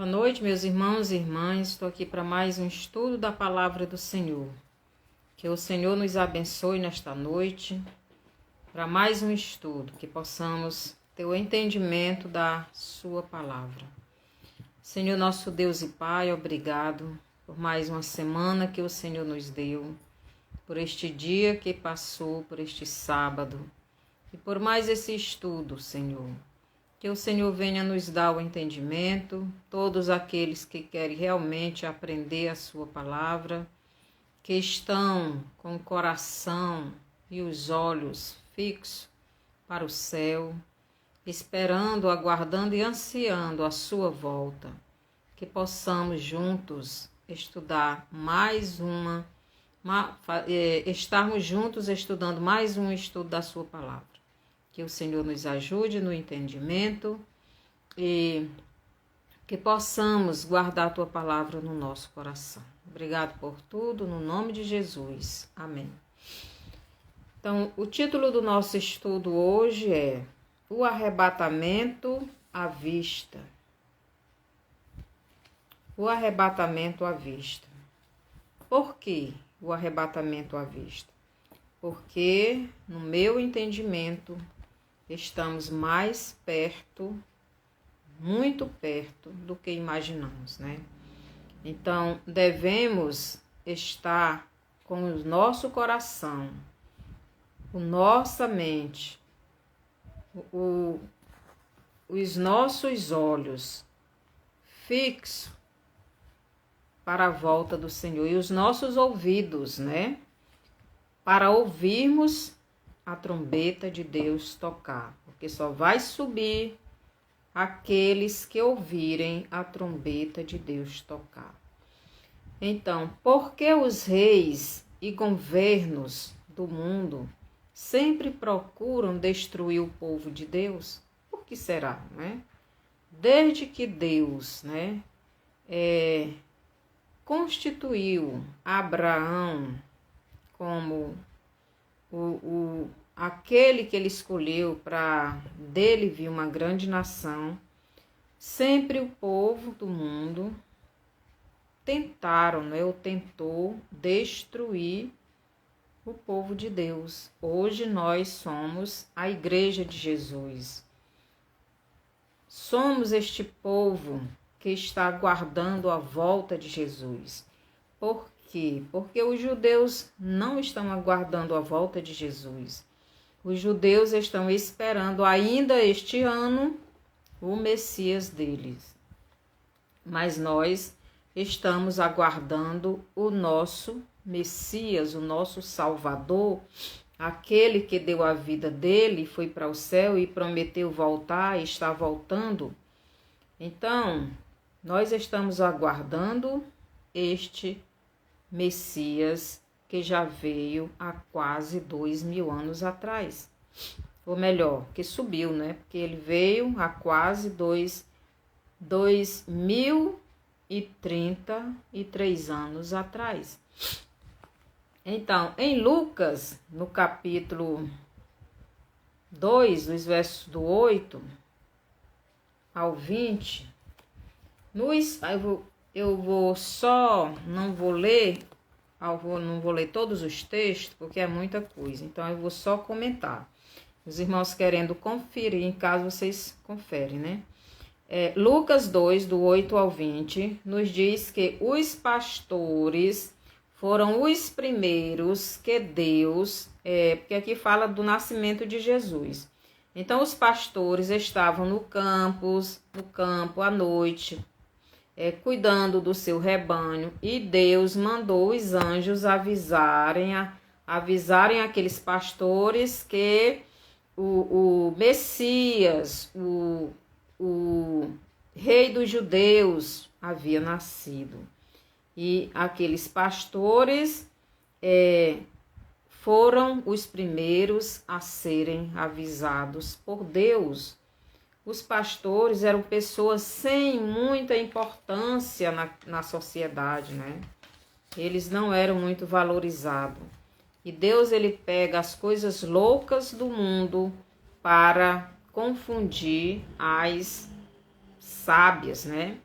Boa noite, meus irmãos e irmãs. Estou aqui para mais um estudo da Palavra do Senhor. Que o Senhor nos abençoe nesta noite, para mais um estudo, que possamos ter o entendimento da Sua Palavra. Senhor, nosso Deus e Pai, obrigado por mais uma semana que o Senhor nos deu, por este dia que passou, por este sábado, e por mais esse estudo, Senhor. Que o Senhor venha nos dar o entendimento, todos aqueles que querem realmente aprender a sua palavra, que estão com o coração e os olhos fixos para o céu, esperando, aguardando e ansiando a sua volta, que possamos juntos estudar estarmos juntos estudando mais um estudo da sua palavra. Que o Senhor nos ajude no entendimento e que possamos guardar a Tua palavra no nosso coração. Obrigado por tudo, no nome de Jesus. Amém. Então, o título do nosso estudo hoje é O Arrebatamento à Vista. O arrebatamento à vista. Por que o arrebatamento à vista? Porque, no meu entendimento, estamos mais perto, muito perto do que imaginamos, né? Então, devemos estar com o nosso coração, a nossa mente, os nossos olhos fixos para a volta do Senhor e os nossos ouvidos, né? Para ouvirmos a trombeta de Deus tocar, porque só vai subir aqueles que ouvirem a trombeta de Deus tocar. Então, por que os reis e governos do mundo sempre procuram destruir o povo de Deus? Por que será, né? Desde que Deus, né, constituiu Abraão como aquele que ele escolheu para dele vir uma grande nação, sempre o povo do mundo tentou destruir o povo de Deus. Hoje nós somos a Igreja de Jesus. Somos este povo que está aguardando a volta de Jesus. Por quê? Porque os judeus não estão aguardando a volta de Jesus. Os judeus estão esperando ainda este ano o Messias deles. Mas nós estamos aguardando o nosso Messias, o nosso Salvador, aquele que deu a vida dele, foi para o céu e prometeu voltar e está voltando. Então, nós estamos aguardando este Messias que já veio há quase 2000 anos atrás. Ou melhor, que subiu, né? Porque ele veio há quase 2033 anos atrás. Então, em Lucas, no capítulo 2, dos versos do 8 ao 20, eu não vou ler todos os textos, porque é muita coisa. Então, eu vou só comentar. Os irmãos querendo conferir, em caso vocês conferem, né? Lucas 2, do 8 ao 20, nos diz que os pastores foram os primeiros que Deus... porque aqui fala do nascimento de Jesus. Então, os pastores estavam no campo à noite, cuidando do seu rebanho, e Deus mandou os anjos avisarem aqueles pastores que o Messias, o rei dos judeus, havia nascido. E aqueles pastores foram os primeiros a serem avisados por Deus. Os pastores eram pessoas sem muita importância na sociedade, né? Eles não eram muito valorizados. E Deus, ele pega as coisas loucas do mundo para confundir as sábias, né?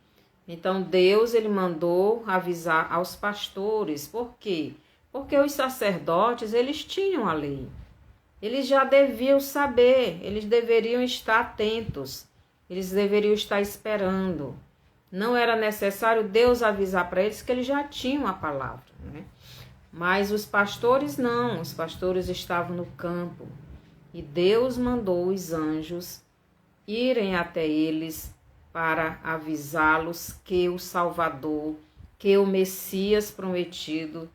Então Deus ele mandou avisar aos pastores. Por quê? Porque os sacerdotes eles tinham a lei. Eles já deviam saber, eles deveriam estar atentos, eles deveriam estar esperando. Não era necessário Deus avisar para eles que eles já tinham a palavra, né? Mas os pastores não, os pastores estavam no campo e Deus mandou os anjos irem até eles para avisá-los que o Salvador, que o Messias prometido,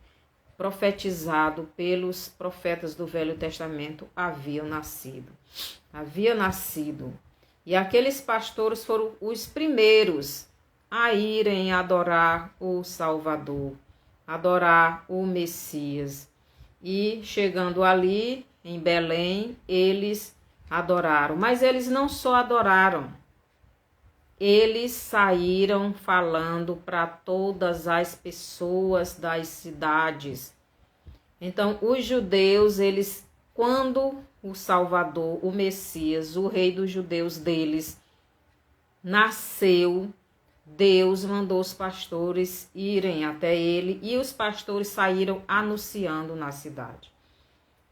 profetizado pelos profetas do Velho Testamento, havia nascido. Havia nascido. E aqueles pastores foram os primeiros a irem adorar o Salvador, adorar o Messias. E chegando ali, em Belém, eles adoraram. Mas eles não só adoraram, eles saíram falando para todas as pessoas das cidades. Então, os judeus, eles, quando o Salvador, o Messias, o rei dos judeus deles, nasceu, Deus mandou os pastores irem até ele e os pastores saíram anunciando na cidade.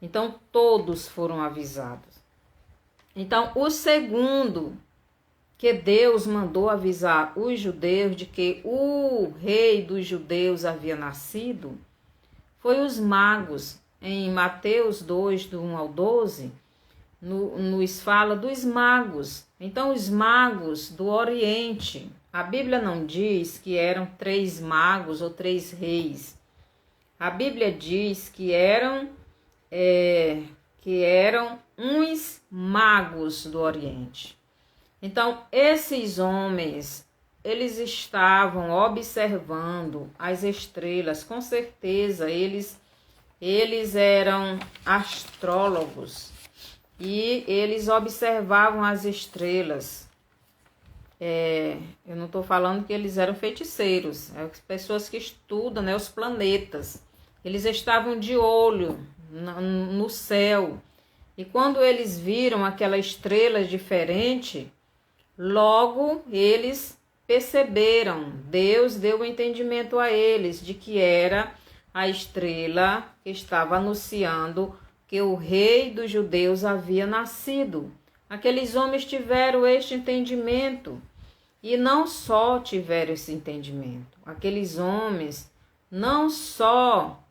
Então, todos foram avisados. Então, o segundo que Deus mandou avisar os judeus de que o rei dos judeus havia nascido, foi os magos. Em Mateus 2, do 1 ao 12, nos fala dos magos. Então, os magos do Oriente, a Bíblia não diz que eram 3 magos ou 3 reis. A Bíblia diz que eram uns magos do Oriente. Então, esses homens, eles estavam observando as estrelas. Com certeza, eles eram astrólogos e eles observavam as estrelas. Eu não estou falando que eles eram feiticeiros, pessoas que estudam, né, os planetas. Eles estavam de olho no céu. E quando eles viram aquela estrela diferente, logo eles perceberam, Deus deu o entendimento a eles de que era a estrela que estava anunciando que o rei dos judeus havia nascido. Aqueles homens tiveram este entendimento e não só tiveram esse entendimento. Aqueles homens não só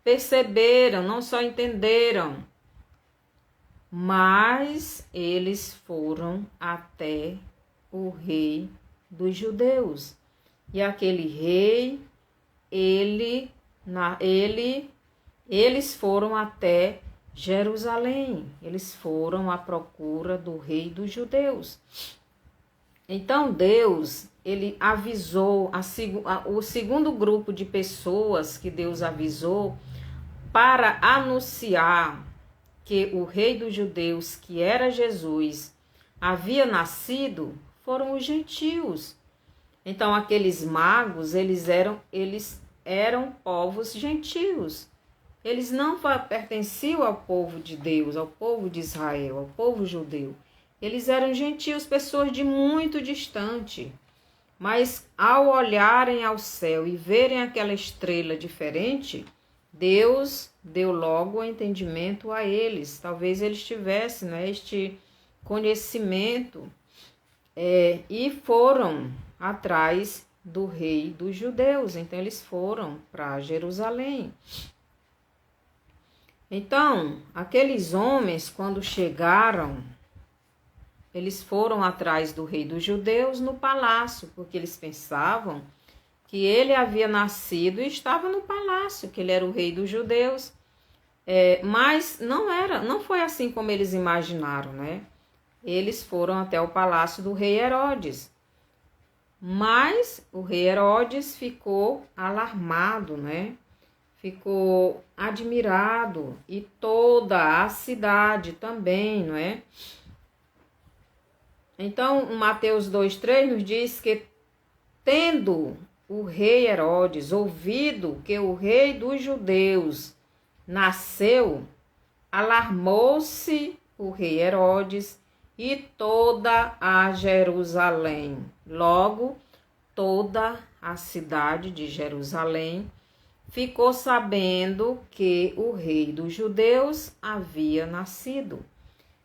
perceberam, não só entenderam, mas eles foram até o rei dos judeus. E aquele rei, eles foram até Jerusalém. Eles foram à procura do rei dos judeus. Então Deus, ele avisou o segundo grupo de pessoas que Deus avisou para anunciar que o rei dos judeus, que era Jesus, havia nascido, foram os gentios. Então aqueles magos, eles eram povos gentios. Eles não pertenciam ao povo de Deus, ao povo de Israel, ao povo judeu. Eles eram gentios, pessoas de muito distante. Mas ao olharem ao céu e verem aquela estrela diferente, Deus deu logo o entendimento a eles. Talvez eles tivessem, né, este conhecimento e foram atrás do rei dos judeus. Então eles foram para Jerusalém. Então, aqueles homens, quando chegaram, eles foram atrás do rei dos judeus no palácio, porque eles pensavam que ele havia nascido e estava no palácio, que ele era o rei dos judeus. Mas não foi assim como eles imaginaram, né? Eles foram até o palácio do rei Herodes. Mas o rei Herodes ficou alarmado, né? Ficou admirado, e toda a cidade também, não é? Então, Mateus 2,3 nos diz que, tendo o rei Herodes ouvido que o rei dos judeus nasceu, alarmou-se o rei Herodes e toda a Jerusalém. Logo, toda a cidade de Jerusalém ficou sabendo que o rei dos judeus havia nascido.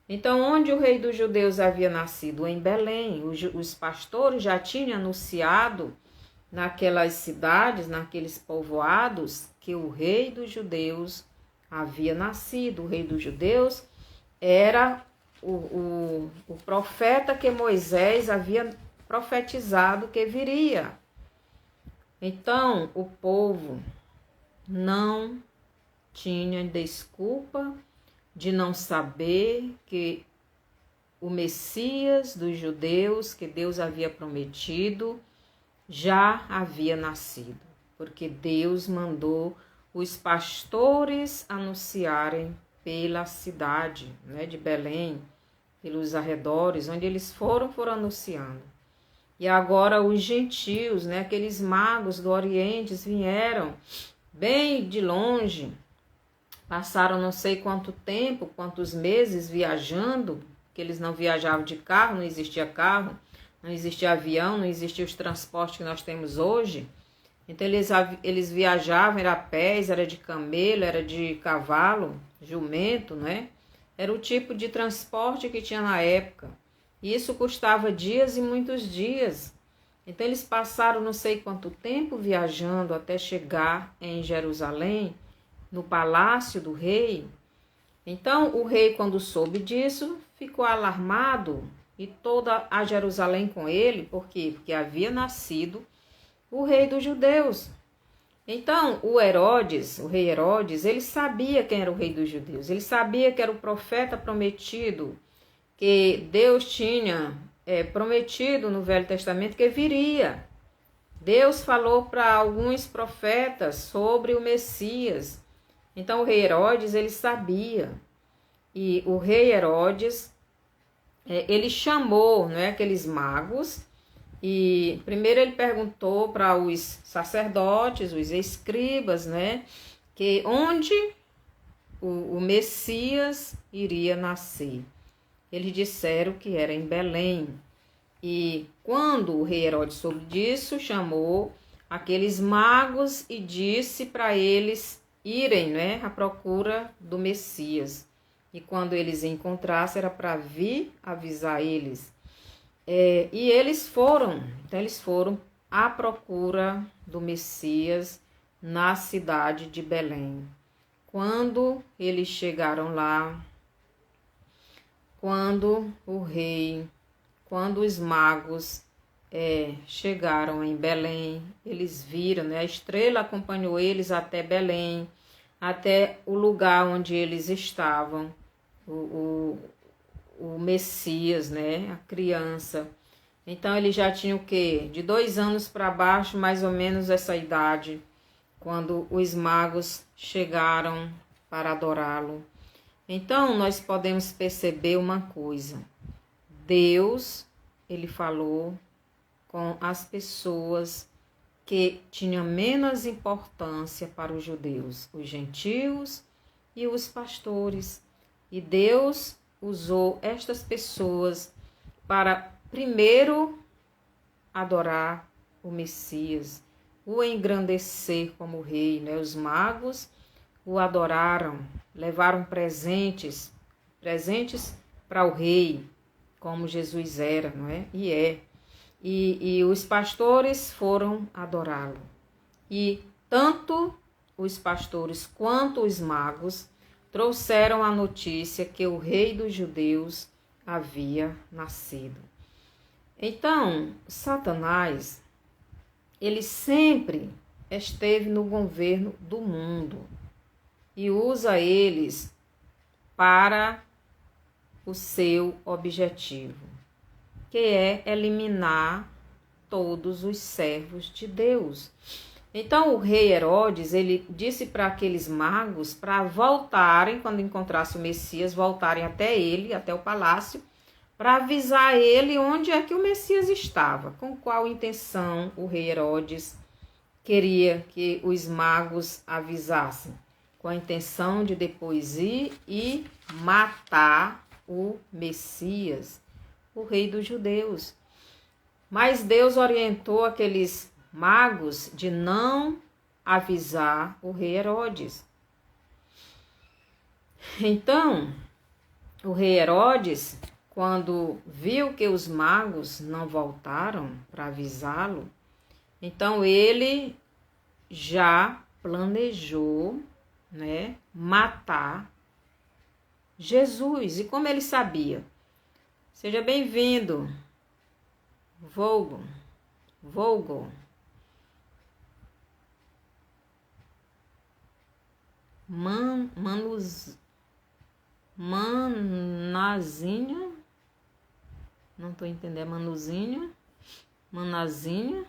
Então, onde o rei dos judeus havia nascido? Em Belém. Os pastores já tinham anunciado naquelas cidades, naqueles povoados, que o rei dos judeus havia nascido. O rei dos judeus era o profeta que Moisés havia profetizado que viria. Então, o povo não tinha desculpa de não saber que o Messias dos judeus, que Deus havia prometido, já havia nascido, porque Deus mandou os pastores anunciarem pela cidade, né, de Belém, pelos arredores, onde eles foram anunciando. E agora os gentios, né, aqueles magos do Oriente, vieram bem de longe, passaram não sei quanto tempo, quantos meses viajando, que eles não viajavam de carro, não existia avião, não existia os transportes que nós temos hoje. Então eles viajavam, era a pés, era de camelo, era de cavalo, jumento, né? Era o tipo de transporte que tinha na época. E isso custava dias e muitos dias. Então eles passaram não sei quanto tempo viajando até chegar em Jerusalém, no palácio do rei. Então o rei, quando soube disso, ficou alarmado, e toda a Jerusalém com ele. Por quê? Porque havia nascido o rei dos judeus. Então o rei Herodes, ele sabia quem era o rei dos judeus. Ele sabia que era o profeta prometido, que Deus tinha prometido no Velho Testamento que viria. Deus falou para alguns profetas sobre o Messias. Então o rei Herodes, ele sabia. E o rei Herodes, ele chamou, né, aqueles magos, e primeiro ele perguntou para os sacerdotes, os escribas, né, que onde o Messias iria nascer. Eles disseram que era em Belém. E quando o rei Herodes soube disso, chamou aqueles magos e disse para eles irem, né, à procura do Messias. E quando eles encontrassem, era para vir avisar eles. E eles foram. Então eles foram à procura do Messias na cidade de Belém. Quando eles chegaram lá, quando os magos chegaram em Belém, eles viram, né? A estrela acompanhou eles até Belém, até o lugar onde eles estavam, o Messias, né? A criança. Então ele já tinha o quê? De 2 anos para baixo, mais ou menos essa idade, quando os magos chegaram para adorá-lo. Então nós podemos perceber uma coisa: Deus, ele falou com as pessoas que tinham menos importância para os judeus, os gentios e os pastores. E Deus usou estas pessoas para primeiro adorar o Messias, o engrandecer como rei, né? Os magos o adoraram, levaram presentes para o rei, como Jesus era, não é? E é. E os pastores foram adorá-lo. E tanto os pastores quanto os magos trouxeram a notícia que o rei dos judeus havia nascido. Então, Satanás, ele sempre esteve no governo do mundo e usa eles para o seu objetivo, que é eliminar todos os servos de Deus. Então o rei Herodes, ele disse para aqueles magos para voltarem, quando encontrasse o Messias, voltarem até ele, até o palácio, para avisar ele onde é que o Messias estava. Com qual intenção o rei Herodes queria que os magos avisassem? Com a intenção de depois ir e matar o Messias, o rei dos judeus. Mas Deus orientou aqueles magos de não avisar o rei Herodes. Então, o rei Herodes, quando viu que os magos não voltaram para avisá-lo, então ele já planejou, né, matar Jesus. E como ele sabia? Seja bem-vindo, Volgo. Manazinha, não tô entendendo, Manazinha,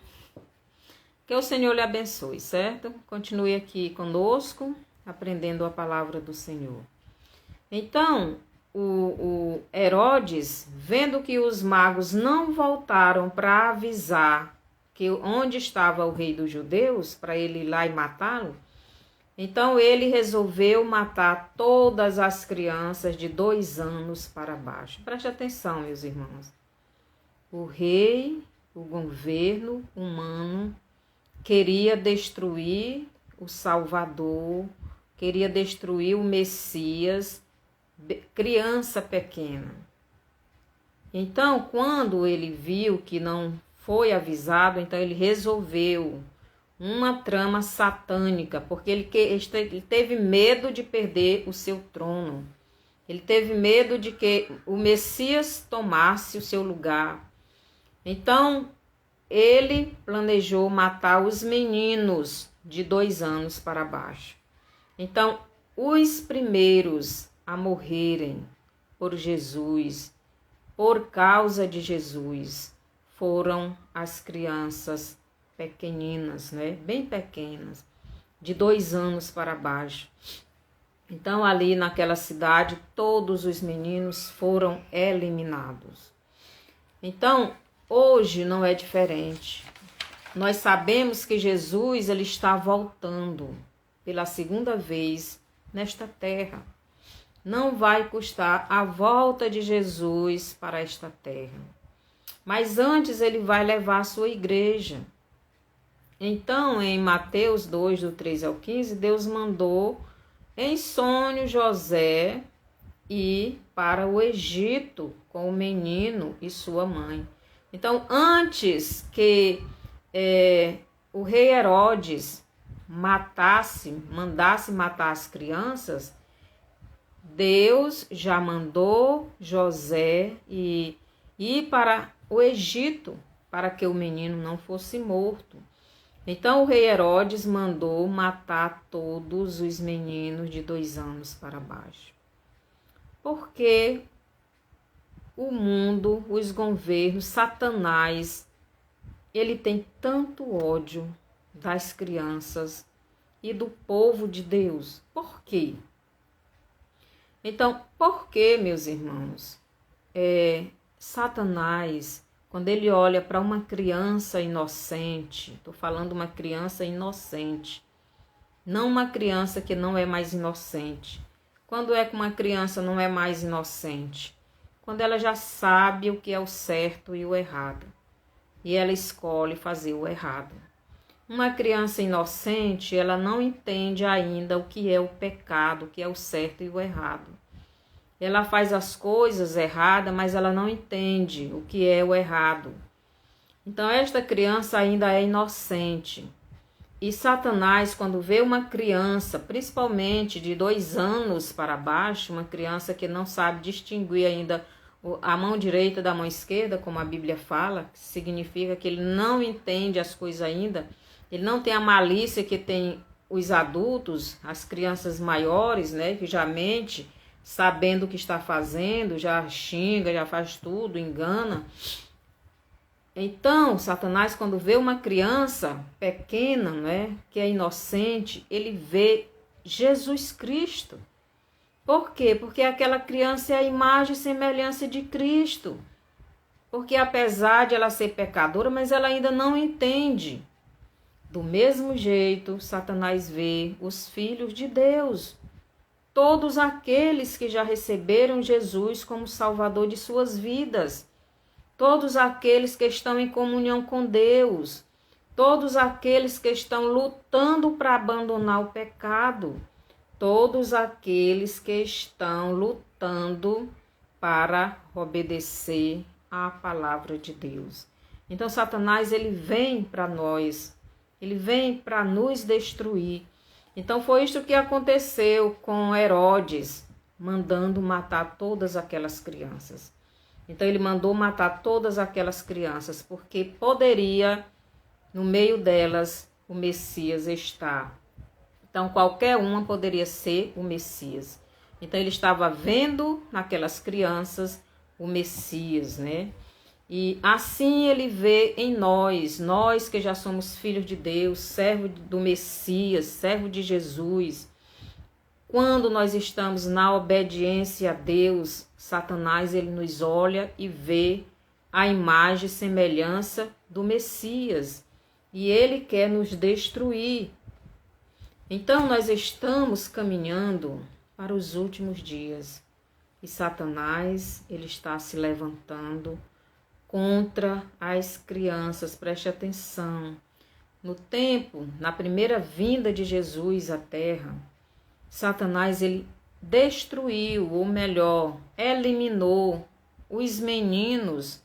que o Senhor lhe abençoe, certo? Continue aqui conosco, aprendendo a palavra do Senhor. Então, o Herodes, vendo que os magos não voltaram para avisar que onde estava o rei dos judeus, para ele ir lá e matá-lo, então ele resolveu matar todas as crianças de 2 anos para baixo. Preste atenção, meus irmãos. O rei, o governo humano, queria destruir o Salvador, queria destruir o Messias, criança pequena. Então, quando ele viu que não foi avisado, então ele resolveu uma trama satânica, porque ele teve medo de perder o seu trono. Ele teve medo de que o Messias tomasse o seu lugar. Então, ele planejou matar os meninos de 2 anos para baixo. Então, os primeiros a morrerem por Jesus, por causa de Jesus, foram as crianças pequeninas, né? Bem pequenas, de 2 anos para baixo. Então, ali naquela cidade, todos os meninos foram eliminados. Então, hoje não é diferente. Nós sabemos que Jesus ele está voltando pela 2ª vez nesta terra. Não vai custar a volta de Jesus para esta terra. Mas antes ele vai levar a sua igreja. Então, em Mateus 2, do 3 ao 15, Deus mandou em sonho José ir para o Egito com o menino e sua mãe. Então, antes que o rei Herodes mandasse matar as crianças, Deus já mandou José ir para o Egito para que o menino não fosse morto. Então o rei Herodes mandou matar todos os meninos de 2 anos para baixo. Porque o mundo, os governos, Satanás, ele tem tanto ódio das crianças e do povo de Deus. Por quê? Então, por que, meus irmãos, Satanás, quando ele olha para uma criança inocente, estou falando uma criança inocente, não uma criança que não é mais inocente. Quando é que uma criança não é mais inocente? Quando ela já sabe o que é o certo e o errado, e ela escolhe fazer o errado. Uma criança inocente, ela não entende ainda o que é o pecado, o que é o certo e o errado. Ela faz as coisas erradas, mas ela não entende o que é o errado. Então, esta criança ainda é inocente. E Satanás, quando vê uma criança, principalmente de 2 anos para baixo, uma criança que não sabe distinguir ainda a mão direita da mão esquerda, como a Bíblia fala, que significa que ele não entende as coisas ainda, ele não tem a malícia que tem os adultos, as crianças maiores, né, que já mente, sabendo o que está fazendo, já xinga, já faz tudo, engana. Então, Satanás, quando vê uma criança pequena, né, que é inocente, ele vê Jesus Cristo. Por quê? Porque aquela criança é a imagem e semelhança de Cristo. Porque apesar de ela ser pecadora, mas ela ainda não entende. Do mesmo jeito, Satanás vê os filhos de Deus. Todos aqueles que já receberam Jesus como Salvador de suas vidas. todos aqueles que estão em comunhão com Deus, todos aqueles que estão lutando para abandonar o pecado, todos aqueles que estão lutando para obedecer à palavra de Deus. Então Satanás, ele vem para nós, ele vem para nos destruir. Então foi isso que aconteceu com Herodes, mandando matar todas aquelas crianças. Então ele mandou matar todas aquelas crianças, porque poderia, no meio delas, o Messias estar. Então qualquer uma poderia ser o Messias. Então ele estava vendo naquelas crianças o Messias, né? E assim ele vê em nós que já somos filhos de Deus, servo do Messias, servo de Jesus. Quando nós estamos na obediência a Deus, Satanás, ele nos olha e vê a imagem e semelhança do Messias. E ele quer nos destruir. Então nós estamos caminhando para os últimos dias. E Satanás, ele está se levantando contra as crianças. Preste atenção. No tempo, na primeira vinda de Jesus à Terra, Satanás, ele destruiu, ou melhor, eliminou os meninos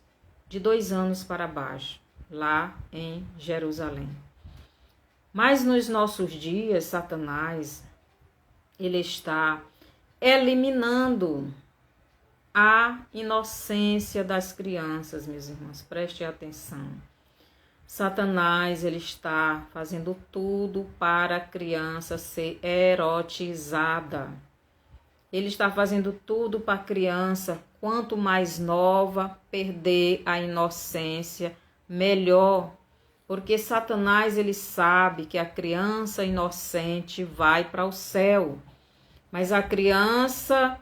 de 2 anos para baixo, lá em Jerusalém. Mas nos nossos dias, Satanás, ele está eliminando a inocência das crianças, meus irmãos. Preste atenção. Satanás, ele está fazendo tudo para a criança ser erotizada. Ele está fazendo tudo para a criança, quanto mais nova, perder a inocência, melhor. Porque Satanás, ele sabe que a criança inocente vai para o céu. Mas a criança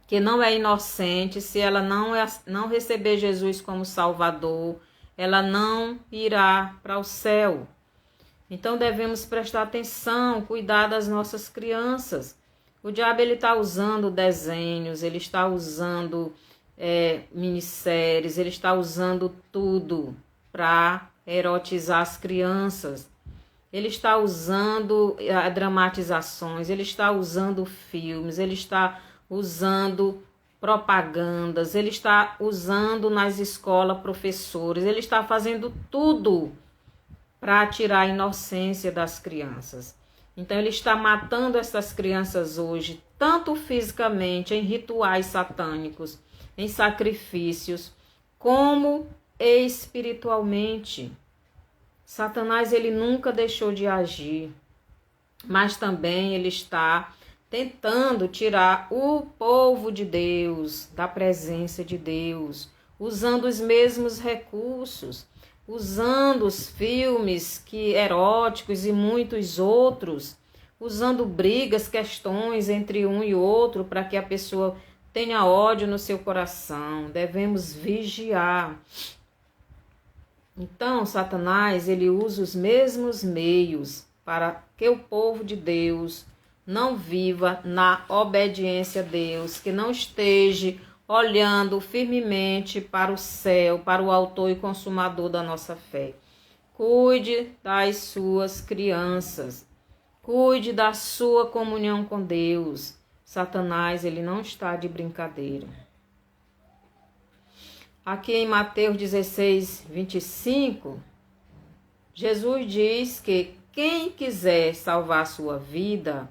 que não é inocente, se ela não receber Jesus como Salvador, ela não irá para o céu. Então devemos prestar atenção, cuidar das nossas crianças. O diabo, ele está usando desenhos, ele está usando minisséries, ele está usando tudo para erotizar as crianças. Ele está usando dramatizações, ele está usando filmes, ele está usando propagandas, ele está usando nas escolas professores, ele está fazendo tudo para tirar a inocência das crianças. Então ele está matando essas crianças hoje, tanto fisicamente, em rituais satânicos, em sacrifícios, como espiritualmente. Satanás, ele nunca deixou de agir, mas também ele está tentando tirar o povo de Deus da presença de Deus, usando os mesmos recursos, usando os filmes eróticos e muitos outros, usando brigas, questões entre um e outro para que a pessoa tenha ódio no seu coração. Devemos vigiar. Então, Satanás, ele usa os mesmos meios para que o povo de Deus não viva na obediência a Deus, que não esteja olhando firmemente para o céu, para o autor e consumador da nossa fé. Cuide das suas crianças, cuide da sua comunhão com Deus. Satanás, ele não está de brincadeira. Aqui em Mateus 16, 25, Jesus diz que quem quiser salvar a sua vida,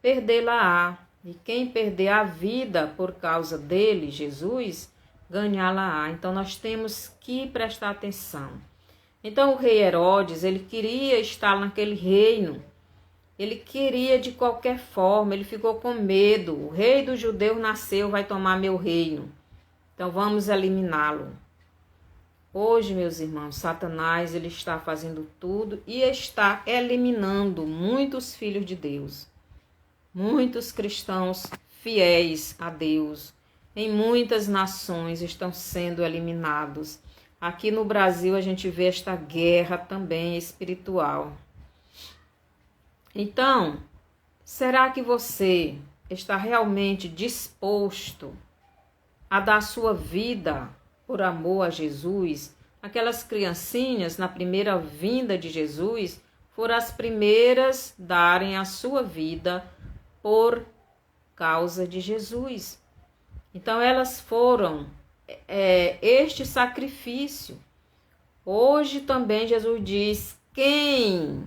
perdê-la-á. E quem perder a vida por causa dele, Jesus, ganhá-la-á. Então nós temos que prestar atenção. Então o rei Herodes, ele queria estar naquele reino. Ele queria de qualquer forma, ele ficou com medo. O rei dos judeus nasceu, vai tomar meu reino. Então vamos eliminá-lo. Hoje, meus irmãos, Satanás, ele está fazendo tudo e está eliminando muitos filhos de Deus. Muitos cristãos fiéis a Deus, em muitas nações, estão sendo eliminados. Aqui no Brasil a gente vê esta guerra também espiritual. Então, será que você está realmente disposto a dar sua vida por amor a Jesus, aquelas criancinhas na primeira vinda de Jesus foram as primeiras a darem a sua vida por causa de Jesus. Então elas foram este sacrifício. Hoje também Jesus diz: quem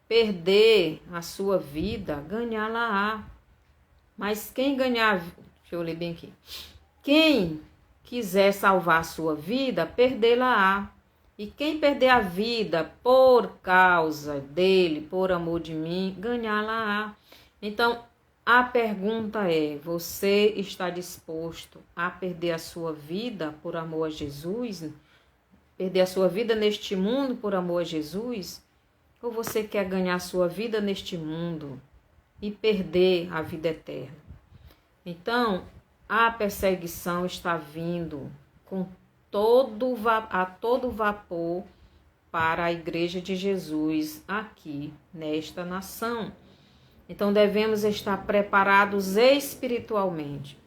perder a sua vida, ganhá-la-á. Mas quem ganhar, deixa eu ler bem aqui. Quem quiser salvar a sua vida, perdê-la-á. E quem perder a vida por causa dele, por amor de mim, ganhá-la-á. Então, a pergunta é: você está disposto a perder a sua vida por amor a Jesus? Perder a sua vida neste mundo por amor a Jesus? Ou você quer ganhar a sua vida neste mundo e perder a vida eterna? Então, a perseguição está vindo com a todo vapor para a Igreja de Jesus aqui nesta nação. Então, devemos estar preparados espiritualmente.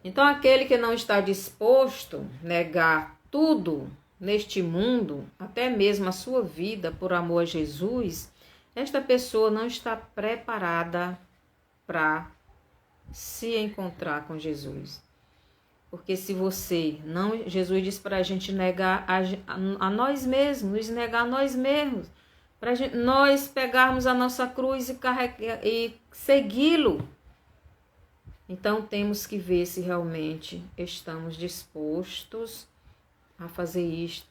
Então, aquele que não está disposto a negar tudo neste mundo, até mesmo a sua vida por amor a Jesus, esta pessoa não está preparada para se encontrar com Jesus. Porque se você não, Jesus diz para a gente negar a nós mesmos, nos negar a nós mesmos, para nós pegarmos a nossa cruz e segui-lo. Então temos que ver se realmente estamos dispostos a fazer isto.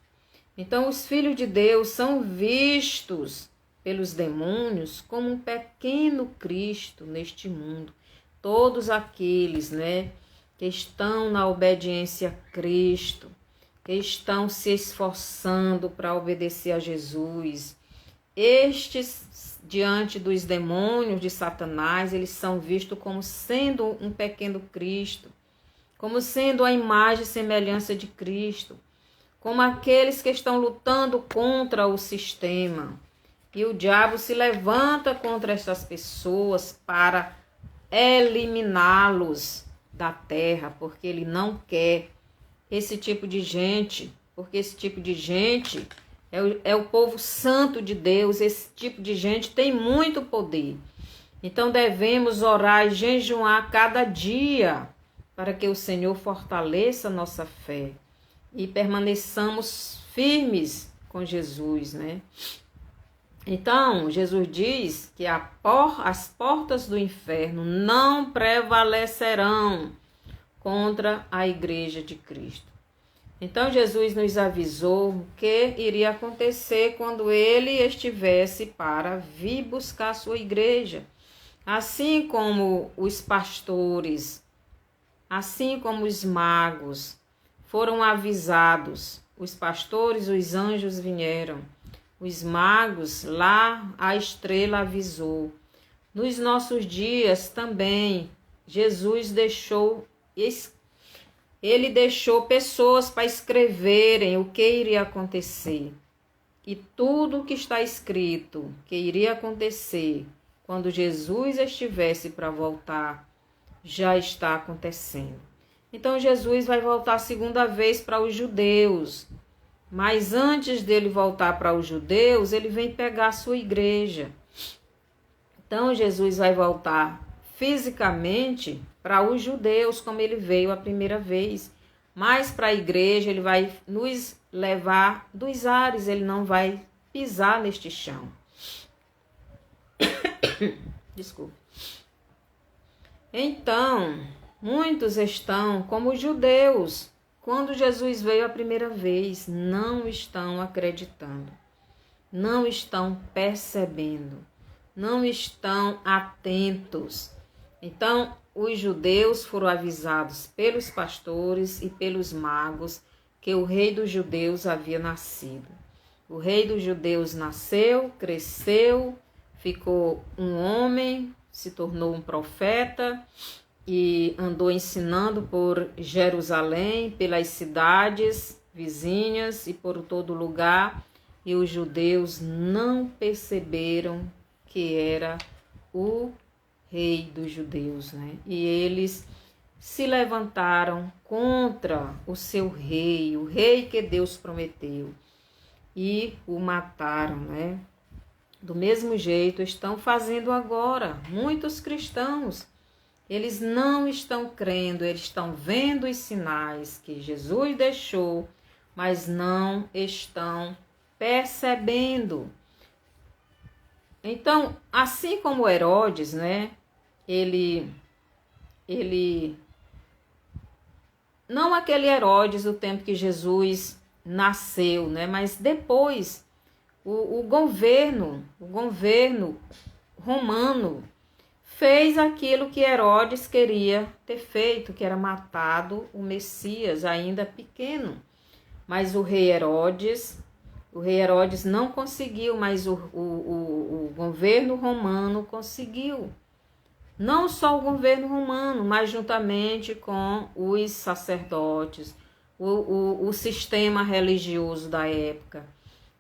Então os filhos de Deus são vistos pelos demônios como um pequeno Cristo neste mundo. Todos aqueles, que estão na obediência a Cristo, que estão se esforçando para obedecer a Jesus, estes, diante dos demônios de Satanás, eles são vistos como sendo um pequeno Cristo, como sendo a imagem e semelhança de Cristo, como aqueles que estão lutando contra o sistema. E o diabo se levanta contra essas pessoas para eliminá-los da terra, porque ele não quer esse tipo de gente, porque esse tipo de gente é o povo santo de Deus. Esse tipo de gente tem muito poder. Então devemos orar e jejuar cada dia para que o Senhor fortaleça a nossa fé e permaneçamos firmes com Jesus, Então, Jesus diz que as portas do inferno não prevalecerão contra a igreja de Cristo. Então, Jesus nos avisou o que iria acontecer quando ele estivesse para vir buscar a sua igreja. Assim como os pastores, assim como os magos foram avisados, os pastores, os anjos vieram. Os magos, lá a estrela avisou. Nos nossos dias também, Jesus deixou pessoas para escreverem o que iria acontecer. E tudo o que está escrito que iria acontecer quando Jesus estivesse para voltar, já está acontecendo. Então Jesus vai voltar a segunda vez para os judeus. Mas antes dele voltar para os judeus, ele vem pegar a sua igreja. Então Jesus vai voltar fisicamente para os judeus, como ele veio a primeira vez. Mas para a igreja ele vai nos levar dos ares, ele não vai pisar neste chão. Desculpa. Então, muitos estão como os judeus. Quando Jesus veio a primeira vez, não estão acreditando, não estão percebendo, não estão atentos. Então, os judeus foram avisados pelos pastores e pelos magos que o rei dos judeus havia nascido. O rei dos judeus nasceu, cresceu, ficou um homem, se tornou um profeta, e andou ensinando por Jerusalém, pelas cidades vizinhas e por todo lugar, e os judeus não perceberam que era o rei dos judeus, E eles se levantaram contra o seu rei, o rei que Deus prometeu, e o mataram, né? Do mesmo jeito estão fazendo agora muitos cristãos. Eles não estão crendo, eles estão vendo os sinais que Jesus deixou, mas não estão percebendo. Então, assim como Herodes, né? Ele não aquele Herodes do tempo que Jesus nasceu, né? Mas depois o governo romano fez aquilo que Herodes queria ter feito, que era matado o Messias ainda pequeno. Mas o rei Herodes não conseguiu, mas o governo romano conseguiu. Não só o governo romano, mas juntamente com os sacerdotes, o sistema religioso da época,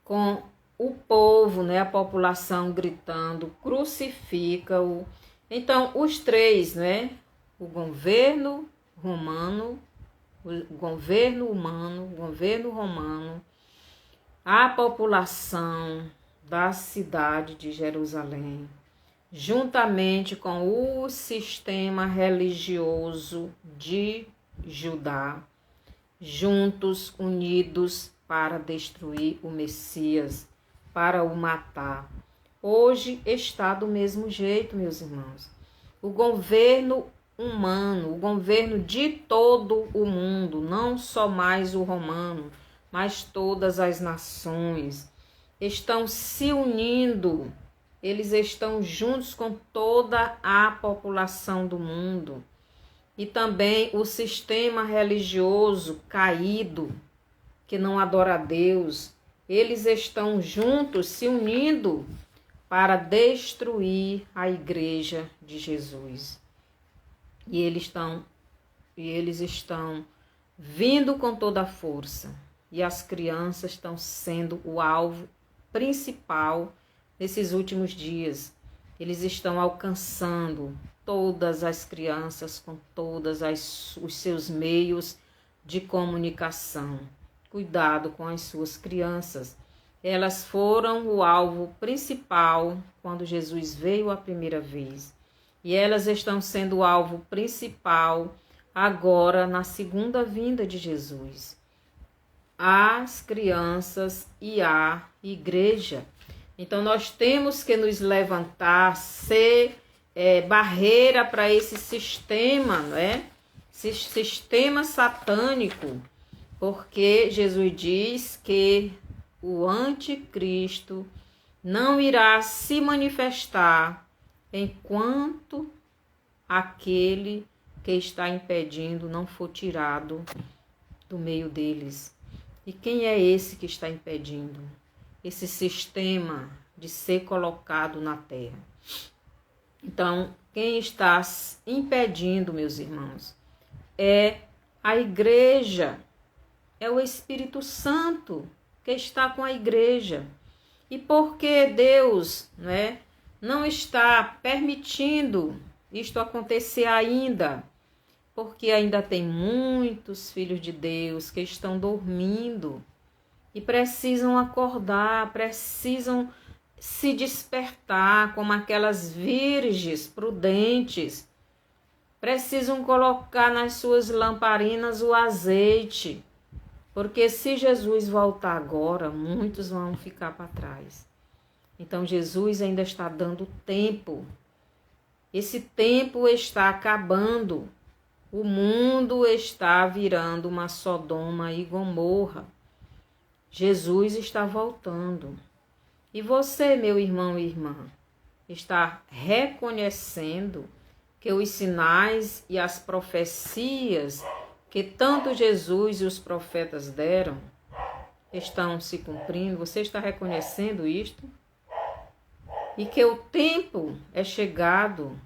com o povo, né, a população gritando, crucifica-o. Então, os três, né, o governo romano, o governo humano, o governo romano, a população da cidade de Jerusalém, juntamente com o sistema religioso de Judá, juntos, unidos para destruir o Messias, para o matar. Hoje está do mesmo jeito, meus irmãos. O governo humano, o governo de todo o mundo, não só mais o romano, mas todas as nações, estão se unindo. Eles estão juntos com toda a população do mundo. E também o sistema religioso caído, que não adora a Deus, eles estão juntos, se unindo para destruir a igreja de Jesus. E eles estão vindo com toda a força. E as crianças estão sendo o alvo principal nesses últimos dias. Eles estão alcançando todas as crianças com todos os seus meios de comunicação. Cuidado com as suas crianças. Elas foram o alvo principal quando Jesus veio a primeira vez. E elas estão sendo o alvo principal agora na segunda vinda de Jesus. As crianças e a igreja. Então nós temos que nos levantar, ser barreira para esse sistema, né? Sistema satânico, porque Jesus diz que o anticristo não irá se manifestar enquanto aquele que está impedindo não for tirado do meio deles. E quem é esse que está impedindo esse sistema de ser colocado na terra? Então, quem está impedindo, meus irmãos, é a igreja, é o Espírito Santo que está com a igreja. E por que Deus, né, não está permitindo isto acontecer ainda? Porque ainda tem muitos filhos de Deus que estão dormindo e precisam acordar, precisam se despertar como aquelas virgens prudentes. Precisam colocar nas suas lamparinas o azeite, porque se Jesus voltar agora, muitos vão ficar para trás. Então Jesus ainda está dando tempo. Esse tempo está acabando. O mundo está virando uma Sodoma e Gomorra. Jesus está voltando. E você, meu irmão e irmã, está reconhecendo que os sinais e as profecias que tanto Jesus e os profetas deram estão se cumprindo? Você está reconhecendo isto? E que o tempo é chegado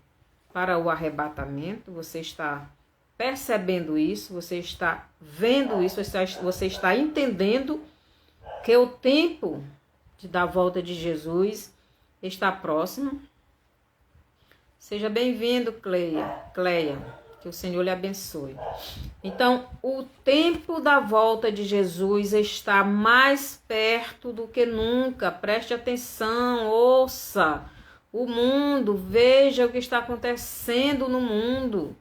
para o arrebatamento? Você está percebendo isso? Você está vendo isso? Você está entendendo que o tempo da volta de Jesus está próximo? Seja bem-vindo, Cleia. Que o Senhor lhe abençoe. Então, o tempo da volta de Jesus está mais perto do que nunca. Preste atenção, ouça o mundo, veja o que está acontecendo no mundo.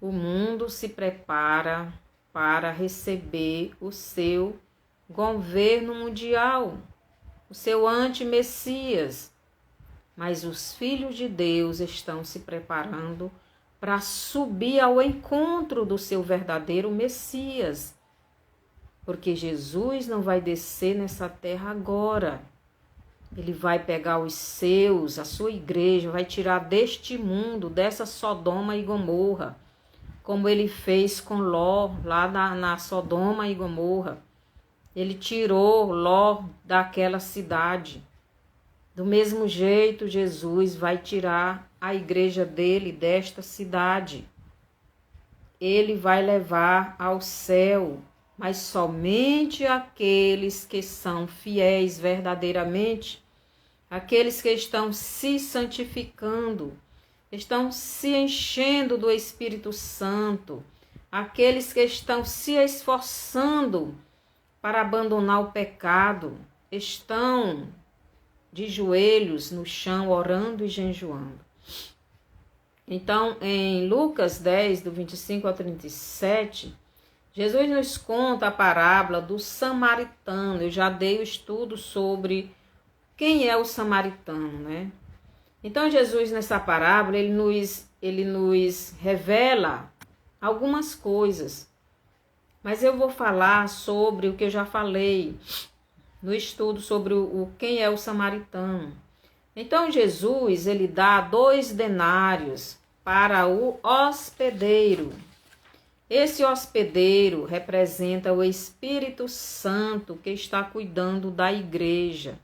O mundo se prepara para receber o seu governo mundial, o seu anti-messias. Mas os filhos de Deus estão se preparando para subir ao encontro do seu verdadeiro Messias. Porque Jesus não vai descer nessa terra agora. Ele vai pegar os seus, a sua igreja, vai tirar deste mundo, dessa Sodoma e Gomorra, como ele fez com Ló, lá na Sodoma e Gomorra. Ele tirou Ló daquela cidade. Do mesmo jeito, Jesus vai tirar a igreja dele desta cidade. Ele vai levar ao céu, mas somente aqueles que são fiéis verdadeiramente, aqueles que estão se santificando, estão se enchendo do Espírito Santo, aqueles que estão se esforçando para abandonar o pecado, estão de joelhos no chão, orando e jejuando. Então, em Lucas 10, do 25 ao 37, Jesus nos conta a parábola do samaritano. Eu já dei o estudo sobre quem é o samaritano, né? Então, Jesus, nessa parábola, ele nos revela algumas coisas. Mas eu vou falar sobre o que eu já falei no estudo sobre quem é o samaritano. Então, Jesus, ele dá 2 denários para o hospedeiro. Esse hospedeiro representa o Espírito Santo que está cuidando da igreja.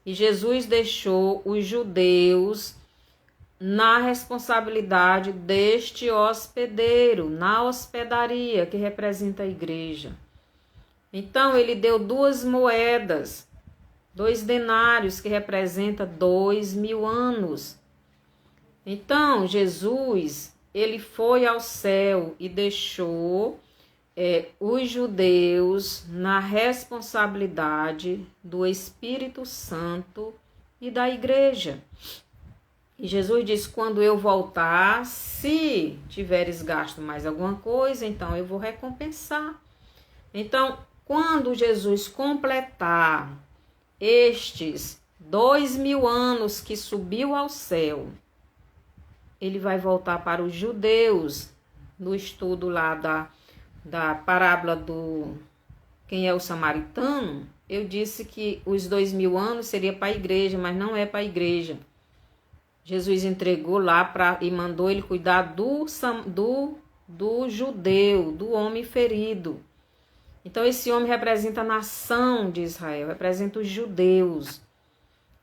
E Jesus deixou os judeus na responsabilidade deste hospedeiro, na hospedaria que representa a igreja. Então, ele deu 2 moedas, 2 denários, que representa 2.000 anos. Então, Jesus, ele foi ao céu e deixou os judeus na responsabilidade do Espírito Santo e da igreja. E Jesus disse, quando eu voltar, se tiveres gasto mais alguma coisa, então eu vou recompensar. Então, quando Jesus completar estes 2.000 anos que subiu ao céu, ele vai voltar para os judeus, no estudo lá da parábola do quem é o samaritano. Eu disse que os 2.000 anos seria para a igreja, mas não é para a igreja. Jesus entregou lá e mandou ele cuidar do judeu, do homem ferido. Então, esse homem representa a nação de Israel, representa os judeus.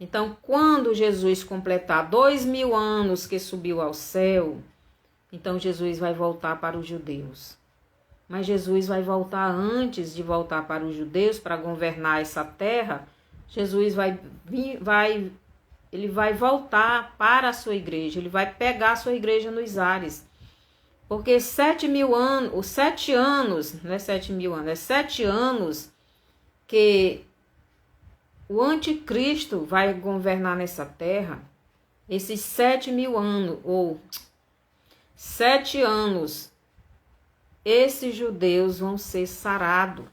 Então, quando Jesus completar 2.000 anos que subiu ao céu, então Jesus vai voltar para os judeus. Mas Jesus vai voltar antes de voltar para os judeus, para governar essa terra. Jesus ele vai voltar para a sua igreja, ele vai pegar a sua igreja nos ares. Porque 7.000 anos, os 7 anos, não é 7.000 anos, é 7 anos que o anticristo vai governar nessa terra. Esses 7.000 anos, ou 7 anos, esses judeus vão ser sarados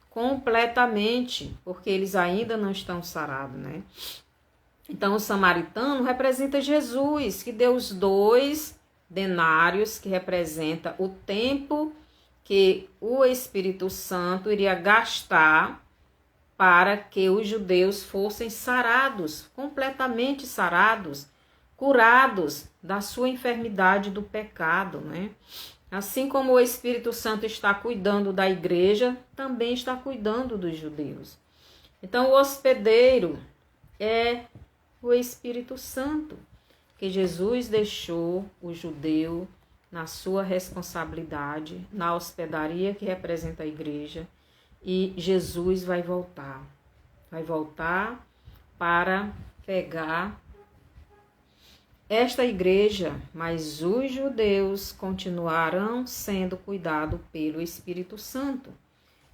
completamente, porque eles ainda não estão sarados, né? Então, o samaritano representa Jesus, que deu os 2 denários, que representa o tempo que o Espírito Santo iria gastar para que os judeus fossem sarados, completamente sarados, curados da sua enfermidade do pecado, né? Assim como o Espírito Santo está cuidando da igreja, também está cuidando dos judeus. Então, o hospedeiro é o Espírito Santo, que Jesus deixou o judeu na sua responsabilidade, na hospedaria que representa a igreja, e Jesus vai voltar para pegar esta igreja, mas os judeus continuarão sendo cuidados pelo Espírito Santo.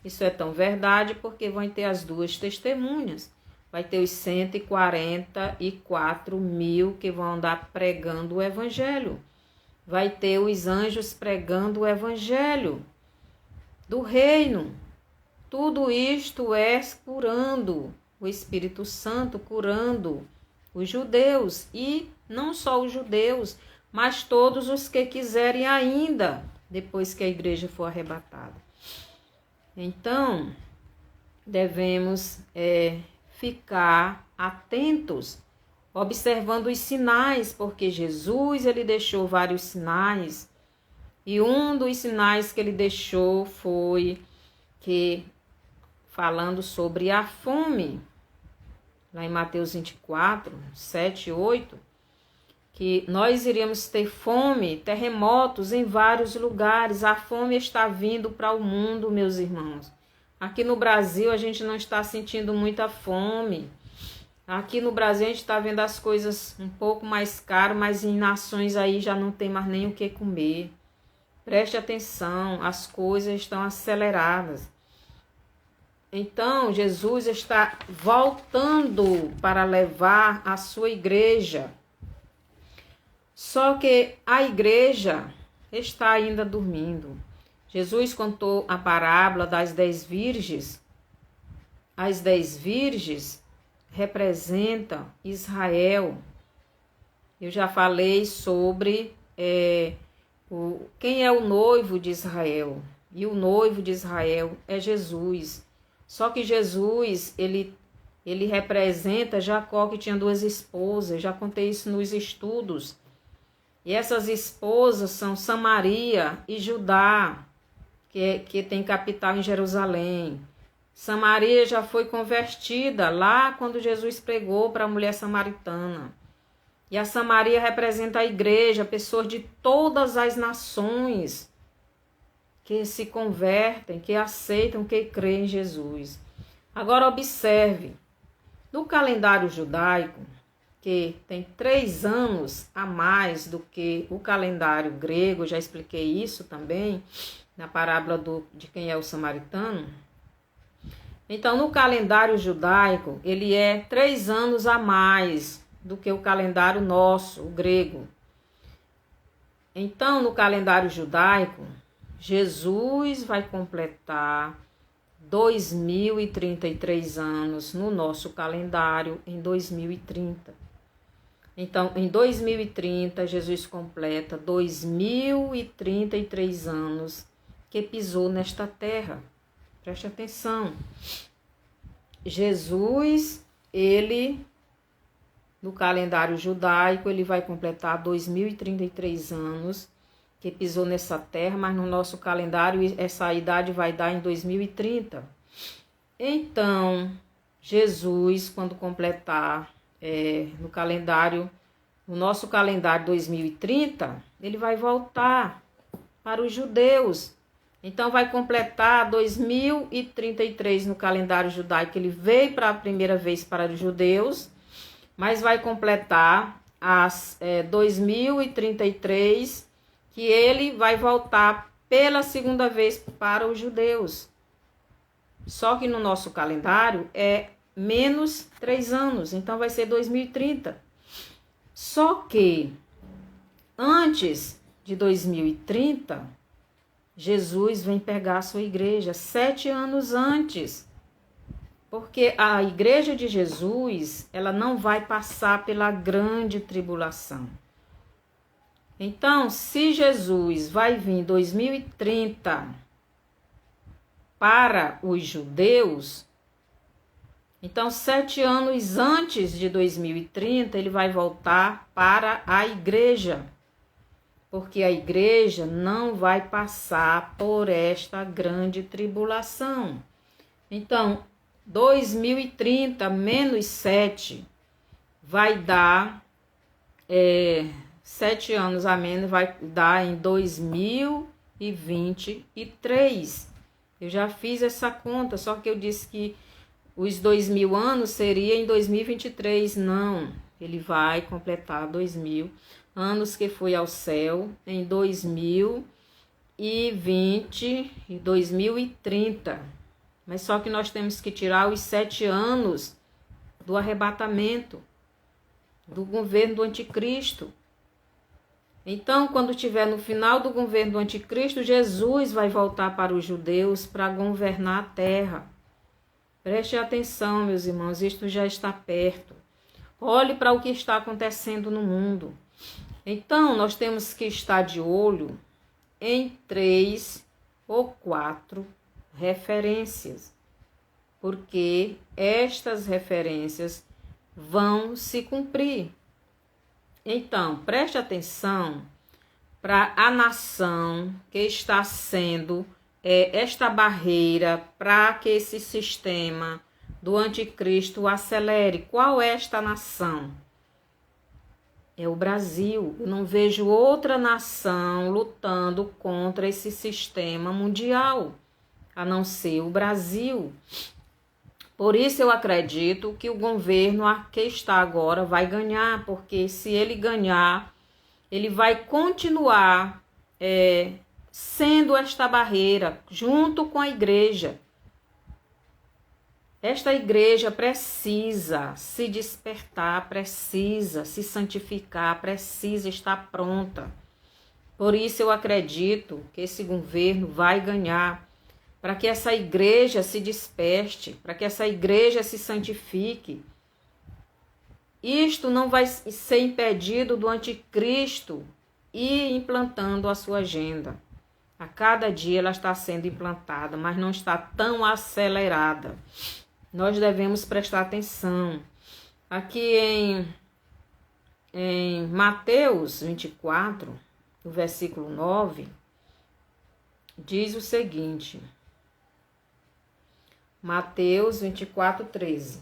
Isso é tão verdade porque vão ter as duas testemunhas. Vai ter os 144 mil que vão andar pregando o evangelho. Vai ter os anjos pregando o evangelho do reino. Tudo isto é curando o Espírito Santo, curando os judeus. E não só os judeus, mas todos os que quiserem ainda, depois que a igreja for arrebatada. Então, devemos ficar atentos, observando os sinais, porque Jesus ele deixou vários sinais, e um dos sinais que ele deixou foi que, falando sobre a fome, lá em Mateus 24, 7 e 8, que nós iríamos ter fome, terremotos em vários lugares. A fome está vindo para o mundo, meus irmãos. Aqui no Brasil a gente não está sentindo muita fome. Aqui no Brasil a gente está vendo as coisas um pouco mais caras, mas em nações aí já não tem mais nem o que comer. Preste atenção, as coisas estão aceleradas. Então, Jesus está voltando para levar a sua igreja. Só que a igreja está ainda dormindo. Jesus contou a parábola das 10 virgens. As 10 virgens representam Israel. Eu já falei sobre quem é o noivo de Israel. E o noivo de Israel é Jesus. Só que Jesus, ele representa Jacó, que tinha 2 esposas. Já contei isso nos estudos. E essas esposas são Samaria e Judá, que tem capital em Jerusalém. Samaria já foi convertida lá quando Jesus pregou para a mulher samaritana. E a Samaria representa a igreja, pessoas de todas as nações que se convertem, que aceitam, que creem em Jesus. Agora observe, no calendário judaico, que tem 3 anos a mais do que o calendário grego, já expliquei isso também, na parábola de quem é o samaritano. Então, no calendário judaico, ele é 3 anos a mais do que o calendário nosso, o grego. Então, no calendário judaico, Jesus vai completar 2033 anos no nosso calendário em 2030. Então, em 2030, Jesus completa 2033 anos que pisou nesta terra. Preste atenção. Jesus, ele, no calendário judaico, ele vai completar 2033 anos que pisou nessa terra, mas no nosso calendário essa idade vai dar em 2030. Então, Jesus, quando completar no nosso calendário 2030, ele vai voltar para os judeus. Então, vai completar 2033 no calendário judaico. Ele veio para a primeira vez para os judeus, mas vai completar as 2033, que ele vai voltar pela segunda vez para os judeus. Só que no nosso calendário é menos 3 anos, então vai ser 2030. Só que antes de 2030, Jesus vem pegar a sua igreja 7 anos antes. Porque a igreja de Jesus, ela não vai passar pela grande tribulação. Então, se Jesus vai vir em 2030 para os judeus, então 7 anos antes de 2030, ele vai voltar para a igreja. Porque a igreja não vai passar por esta grande tribulação. Então, 2030 menos 7 vai dar 7 anos a menos, vai dar em 2023. Eu já fiz essa conta, só que eu disse que os 2000 anos seria em 2023. Não, Ele vai completar 2000 anos que foi ao céu em 2020 e 2030. Mas só que nós temos que tirar os 7 anos do arrebatamento, do governo do anticristo. Então, quando estiver no final do governo do anticristo, Jesus vai voltar para os judeus para governar a terra. Preste atenção, meus irmãos, isto já está perto. Olhe para o que está acontecendo no mundo. Então, nós temos que estar de olho em 3 ou 4 referências, porque estas referências vão se cumprir. Então, preste atenção para a nação que está sendo esta barreira para que esse sistema do anticristo acelere. Qual é esta nação? É o Brasil. Eu não vejo outra nação lutando contra esse sistema mundial, a não ser o Brasil. Por isso eu acredito que o governo que está agora vai ganhar, porque se ele ganhar, ele vai continuar sendo esta barreira junto com a igreja. Esta igreja precisa se despertar, precisa se santificar, precisa estar pronta. Por isso eu acredito que esse governo vai ganhar, para que essa igreja se desperte, para que essa igreja se santifique. Isto não vai ser impedido do anticristo ir implantando a sua agenda. A cada dia ela está sendo implantada, mas não está tão acelerada. Nós devemos prestar atenção. Aqui em Mateus 24, no versículo 9, diz o seguinte. Mateus 24, 13.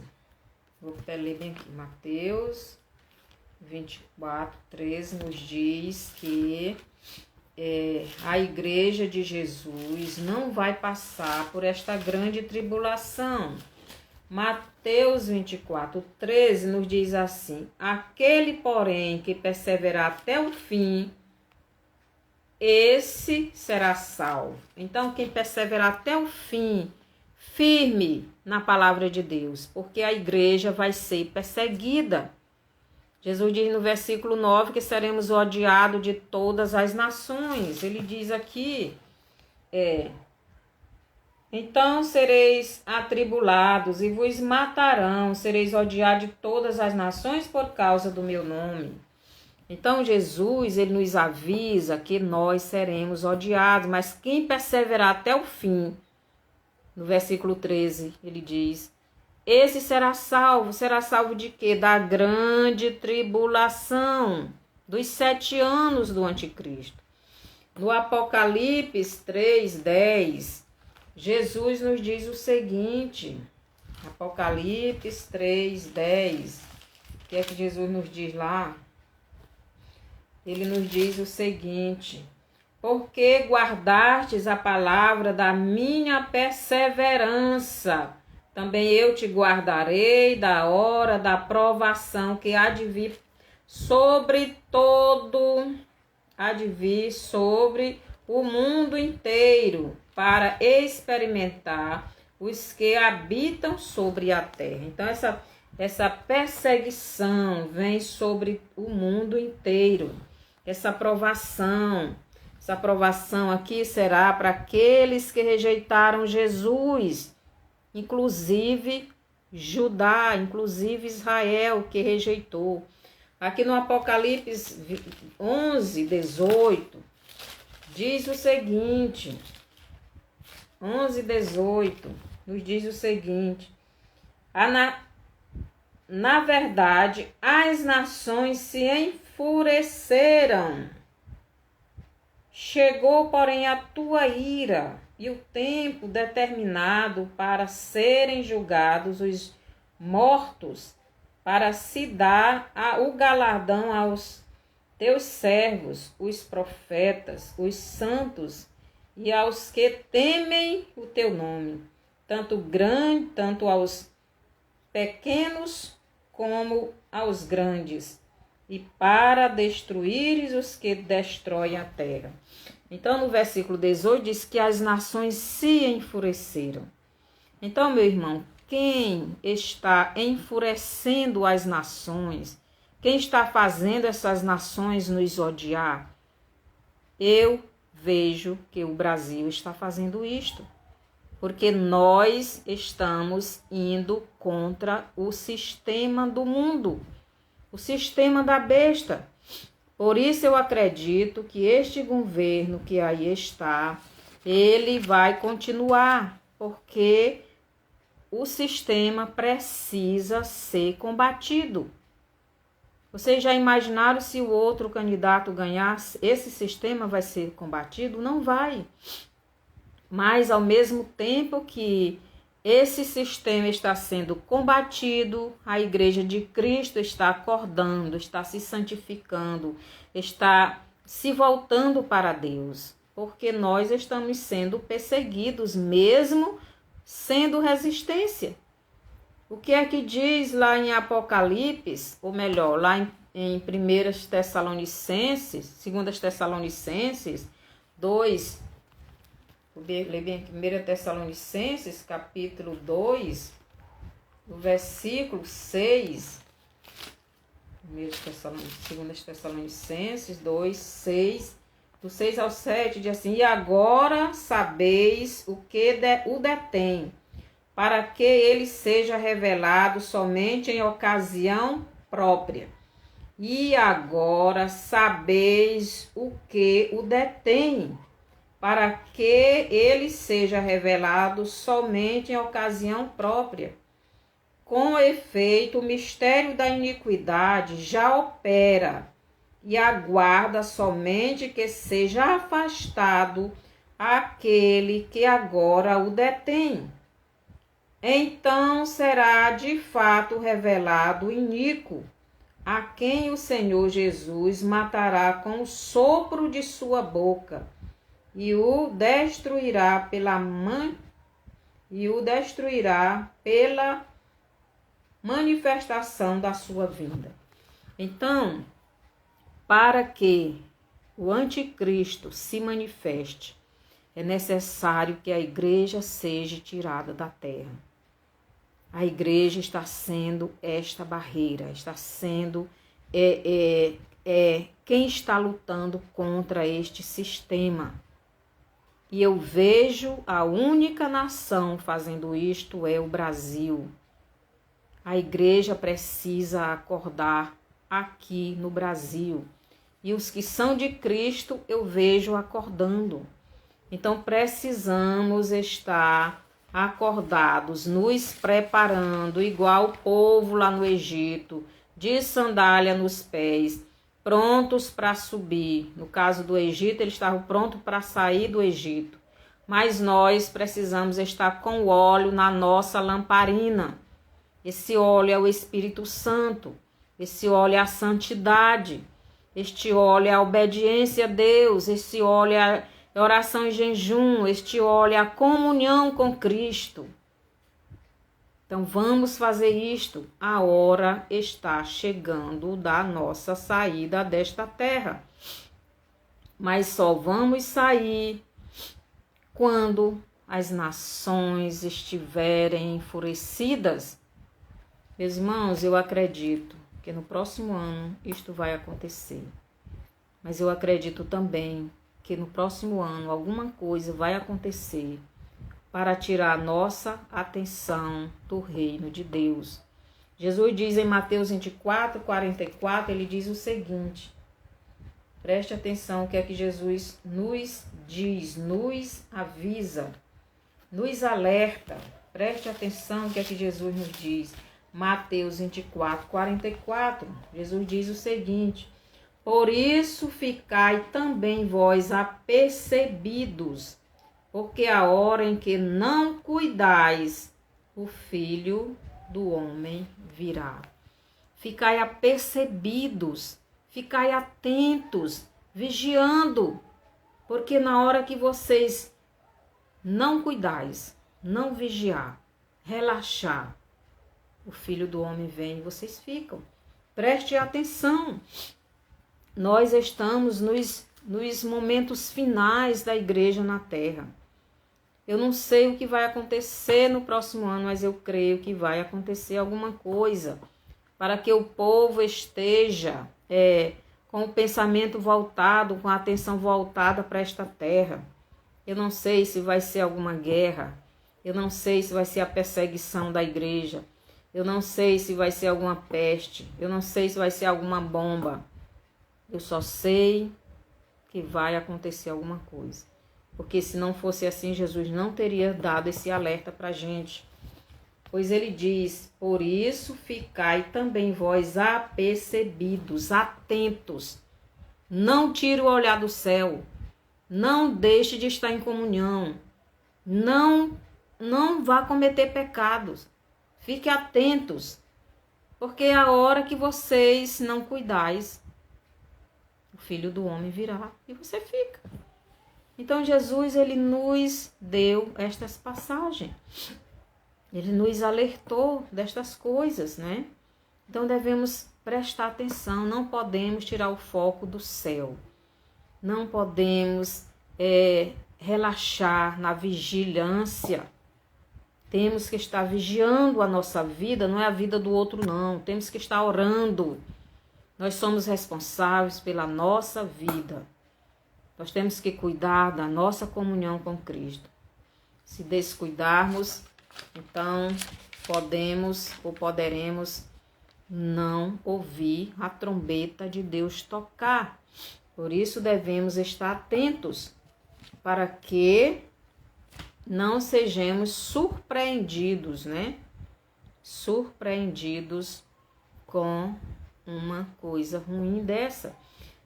Vou ler bem aqui. Mateus 24, 13 nos diz que a igreja de Jesus não vai passar por esta grande tribulação. Mateus 24, 13 nos diz assim: aquele, porém, que perseverar até o fim, esse será salvo. Então, quem perseverar até o fim, firme na palavra de Deus, porque a igreja vai ser perseguida. Jesus diz no versículo 9 que seremos odiados de todas as nações. Ele diz aqui, então sereis atribulados e vos matarão, sereis odiados de todas as nações por causa do meu nome. Então Jesus, ele nos avisa que nós seremos odiados, mas quem perseverar até o fim, no versículo 13, ele diz, esse será salvo de quê? Da grande tribulação, dos 7 anos do anticristo. No Apocalipse 3:10, Jesus nos diz o seguinte, Apocalipse 3:10, o que é que Jesus nos diz lá? Ele nos diz o seguinte: porque guardastes a palavra da minha perseverança, também eu te guardarei da hora da provação que há de vir sobre o mundo inteiro, para experimentar os que habitam sobre a terra. Então, essa perseguição vem sobre o mundo inteiro. Essa aprovação aqui será para aqueles que rejeitaram Jesus, inclusive Judá, inclusive Israel, que rejeitou. Aqui no Apocalipse 11:18, diz o seguinte, 11:18, nos diz o seguinte, na verdade, as nações se enfureceram. Chegou, porém, a tua ira e o tempo determinado para serem julgados os mortos, para se dar o galardão aos teus servos, os profetas, os santos e aos que temem o teu nome, tanto aos pequenos como aos grandes, e para destruires os que destroem a terra. Então, no versículo 18, diz que as nações se enfureceram. Então, meu irmão, quem está enfurecendo as nações, quem está fazendo essas nações nos odiar? Eu vejo que o Brasil está fazendo isto, porque nós estamos indo contra o sistema do mundo, o sistema da besta. Por isso eu acredito que este governo que aí está, ele vai continuar, porque o sistema precisa ser combatido. Vocês já imaginaram se o outro candidato ganhar, esse sistema vai ser combatido? Não vai. Mas ao mesmo tempo que esse sistema está sendo combatido, a Igreja de Cristo está acordando, está se santificando, está se voltando para Deus, porque nós estamos sendo perseguidos, mesmo sendo resistência. O que é que diz lá em Apocalipse, ou melhor, lá em 1 Tessalonicenses, 2 Tessalonicenses 2, lê bem 1 Tessalonicenses, capítulo 2, no versículo 6, 2 Tessalonicenses 2, 6, do 6 ao 7, diz assim: e agora sabeis o que o detém, para que ele seja revelado somente em ocasião própria. E agora sabeis o que o detém, para que ele seja revelado somente em ocasião própria. Com efeito, o mistério da iniquidade já opera, e aguarda somente que seja afastado aquele que agora o detém. Então será de fato revelado o iníquo, a quem o Senhor Jesus matará com o sopro de sua boca, e o destruirá pela manifestação da sua vinda. Então, para que o anticristo se manifeste, é necessário que a igreja seja tirada da terra. A igreja está sendo esta barreira, está sendo quem está lutando contra este sistema. E eu vejo a única nação fazendo isto é o Brasil. A igreja precisa acordar aqui no Brasil. E os que são de Cristo eu vejo acordando. Então precisamos estar acordados, nos preparando, igual o povo lá no Egito, de sandália nos pés, prontos para subir. No caso do Egito, eles estavam prontos para sair do Egito. Mas nós precisamos estar com o óleo na nossa lamparina. Esse óleo é o Espírito Santo. Esse óleo é a santidade. Este óleo é a obediência a Deus. Esse óleo é a oração e jejum. Este óleo é a comunhão com Cristo. Então vamos fazer isto. A hora está chegando da nossa saída desta terra. Mas só vamos sair quando as nações estiverem enfurecidas. Meus irmãos, eu acredito que no próximo ano isto vai acontecer. Mas eu acredito também que no próximo ano alguma coisa vai acontecer para tirar nossa atenção do reino de Deus. Jesus diz em Mateus 24, 44, ele diz o seguinte: preste atenção o que é que Jesus nos diz, nos avisa, nos alerta. Preste atenção o que é que Jesus nos diz. Mateus 24, 44, Jesus diz o seguinte: por isso ficai também vós apercebidos, porque a hora em que não cuidais, o Filho do Homem virá. Ficai apercebidos, ficai atentos, vigiando, porque na hora que vocês não cuidais, não vigiar, relaxar, o Filho do Homem vem e vocês ficam. Preste atenção. Nós estamos nos momentos finais da igreja na terra. Eu não sei o que vai acontecer no próximo ano, mas eu creio que vai acontecer alguma coisa para que o povo esteja com o pensamento voltado, com a atenção voltada para esta terra. Eu não sei se vai ser alguma guerra, eu não sei se vai ser a perseguição da igreja, eu não sei se vai ser alguma peste, eu não sei se vai ser alguma bomba. Eu só sei que vai acontecer alguma coisa. Porque se não fosse assim, Jesus não teria dado esse alerta para a gente. Pois ele diz, por isso ficai também vós apercebidos, atentos. Não tire o olhar do céu. Não deixe de estar em comunhão. Não vá cometer pecados. Fique atentos. Porque a hora que vocês não cuidais, o Filho do Homem virá e você fica. Então Jesus, ele nos deu estas passagens. Ele nos alertou destas coisas, né? Então devemos prestar atenção, não podemos tirar o foco do céu. Não podemos relaxar na vigilância. Temos que estar vigiando a nossa vida, não é a vida do outro não. Temos que estar orando. Nós somos responsáveis pela nossa vida. Nós temos que cuidar da nossa comunhão com Cristo. Se descuidarmos, então poderemos não ouvir a trombeta de Deus tocar. Por isso devemos estar atentos para que não sejamos surpreendidos, né? Surpreendidos com uma coisa ruim dessa.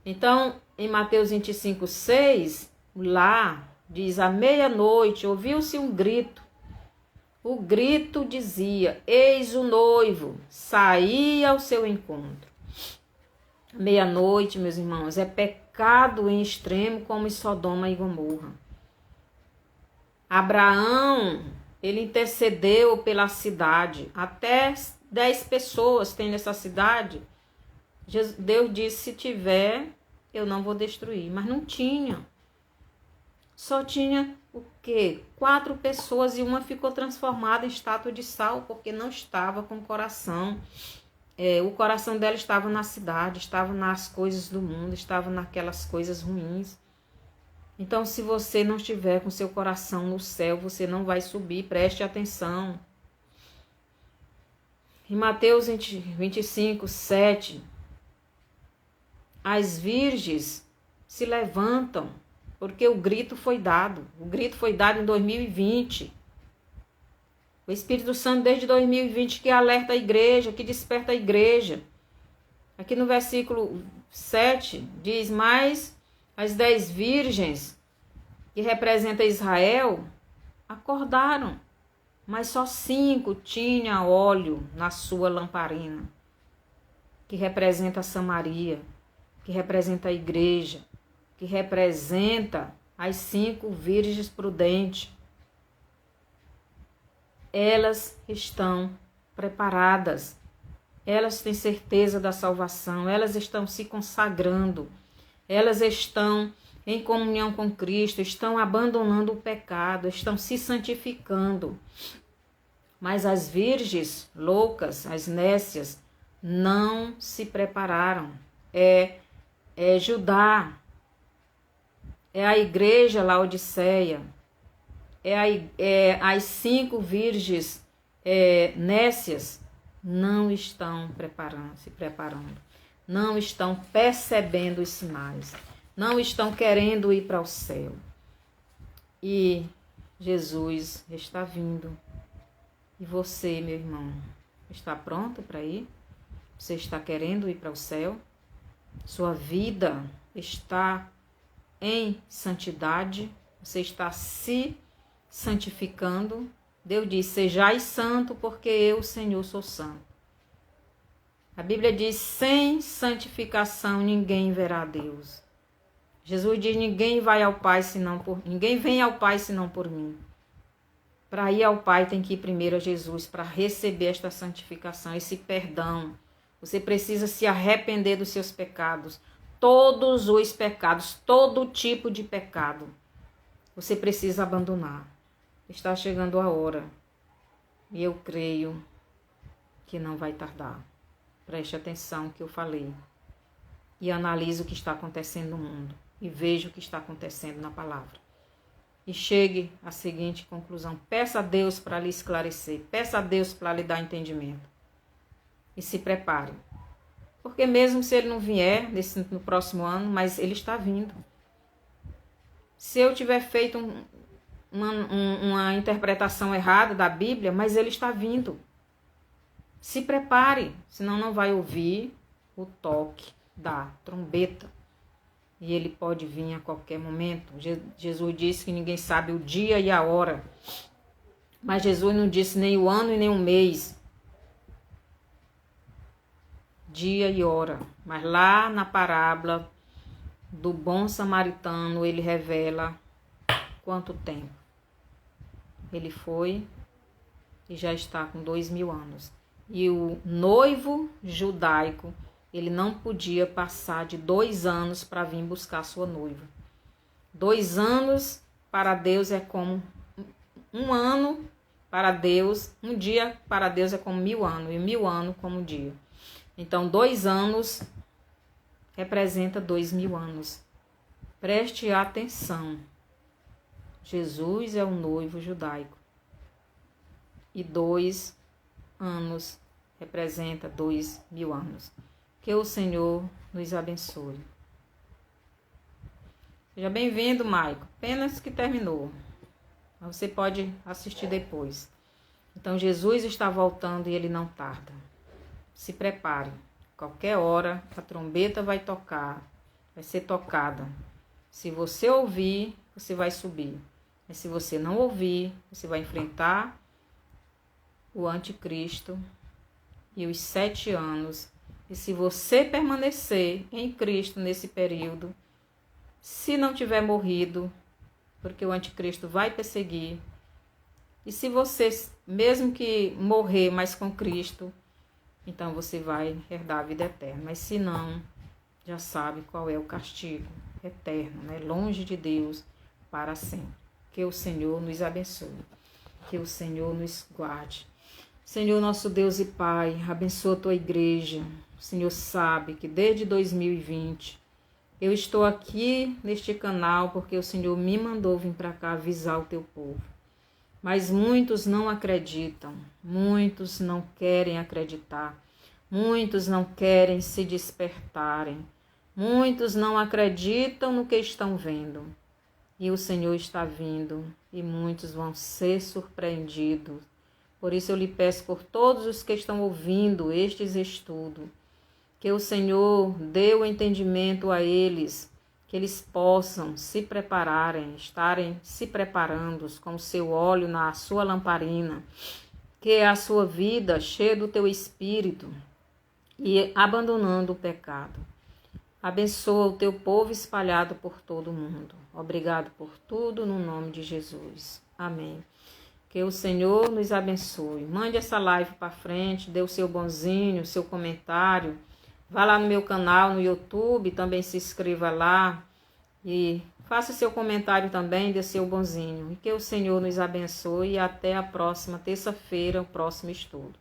Então, em Mateus 25:6, lá diz, à meia-noite ouviu-se um grito. O grito dizia, eis o noivo, saía ao seu encontro. Meia-noite, meus irmãos, é pecado em extremo como em Sodoma e Gomorra. Abraão, ele intercedeu pela cidade. Até 10 pessoas tem nessa cidade. Deus disse, se tiver, eu não vou destruir. Mas não tinha. Só tinha o quê? 4 pessoas e uma ficou transformada em estátua de sal, porque não estava com o coração. O coração dela estava na cidade, estava nas coisas do mundo, estava naquelas coisas ruins. Então, se você não estiver com seu coração no céu, você não vai subir, preste atenção. Em Mateus 25:7, as virgens se levantam, porque o grito foi dado. O grito foi dado em 2020. O Espírito Santo desde 2020 que alerta a igreja, que desperta a igreja. Aqui no versículo 7 diz, mas as 10 virgens que representam Israel acordaram, mas só 5 tinham óleo na sua lamparina, que representa Samaria, que representa a igreja, que representa as 5 virgens prudentes. Elas estão preparadas, elas têm certeza da salvação, elas estão se consagrando, elas estão em comunhão com Cristo, estão abandonando o pecado, estão se santificando. Mas as virgens loucas, as nécias, não se prepararam. É Judá, é a igreja Laodiceia, as 5 virgens nécias não estão se preparando, não estão percebendo os sinais, não estão querendo ir para o céu. E Jesus está vindo. E você, meu irmão, está pronto para ir? Você está querendo ir para o céu? Sua vida está em santidade? Você está se santificando? Deus diz, sejais santo, porque eu, Senhor, sou santo. A Bíblia diz, sem santificação ninguém verá a Deus. Jesus diz, ninguém vem ao Pai senão por mim. Para ir ao Pai tem que ir primeiro a Jesus para receber esta santificação, esse perdão. Você precisa se arrepender dos seus pecados. Todos os pecados, todo tipo de pecado. Você precisa abandonar. Está chegando a hora. E eu creio que não vai tardar. Preste atenção no que eu falei. E analise o que está acontecendo no mundo. E veja o que está acontecendo na palavra. E chegue à seguinte conclusão. Peça a Deus para lhe esclarecer. Peça a Deus para lhe dar entendimento. E se prepare. Porque mesmo se ele não vier no próximo ano, mas ele está vindo. Se eu tiver feito uma interpretação errada da Bíblia, mas ele está vindo. Se prepare, senão não vai ouvir o toque da trombeta. E ele pode vir a qualquer momento. Jesus disse que ninguém sabe o dia e a hora. Mas Jesus não disse nem o ano e nem o mês. Dia e hora. Mas lá na parábola do bom samaritano, ele revela quanto tempo. Ele foi e já está com 2000 anos. E o noivo judaico, ele não podia passar de 2 anos para vir buscar sua noiva. 2 anos para Deus é como 1 ano para Deus, um dia para Deus é como 1000 anos, e 1000 anos como um dia. Então, 2 anos representa 2000 anos. Preste atenção. Jesus é o noivo judaico. E 2 anos representa 2000 anos. Que o Senhor nos abençoe. Seja bem-vindo, Maico. Apenas que terminou. Mas você pode assistir depois. Então, Jesus está voltando e ele não tarda. Se prepare. Qualquer hora a trombeta vai tocar. Vai ser tocada. Se você ouvir, você vai subir. Mas se você não ouvir, você vai enfrentar o anticristo e os 7 anos. E se você permanecer em Cristo nesse período, se não tiver morrido, porque o anticristo vai perseguir, e se você, mesmo que morrer, mas com Cristo, então você vai herdar a vida eterna. Mas se não, já sabe qual é o castigo eterno, né? Longe de Deus para sempre. Que o Senhor nos abençoe. Que o Senhor nos guarde. Senhor, nosso Deus e Pai, abençoa a tua igreja. O Senhor sabe que desde 2020 eu estou aqui neste canal porque o Senhor me mandou vir para cá avisar o teu povo. Mas muitos não acreditam, muitos não querem acreditar, muitos não querem se despertarem, muitos não acreditam no que estão vendo. E o Senhor está vindo e muitos vão ser surpreendidos. Por isso eu lhe peço por todos os que estão ouvindo estes estudos, que o Senhor dê o entendimento a eles, que eles possam se prepararem, estarem se preparando com o seu óleo na sua lamparina, que é a sua vida cheia do teu espírito e abandonando o pecado. Abençoa o teu povo espalhado por todo o mundo. Obrigado por tudo, no nome de Jesus. Amém. Que o Senhor nos abençoe. Mande essa live para frente, dê o seu bonzinho, o seu comentário. Vá lá no meu canal no YouTube, também se inscreva lá. E faça seu comentário também, dê seu bonzinho. E que o Senhor nos abençoe e até a próxima terça-feira, o próximo estudo.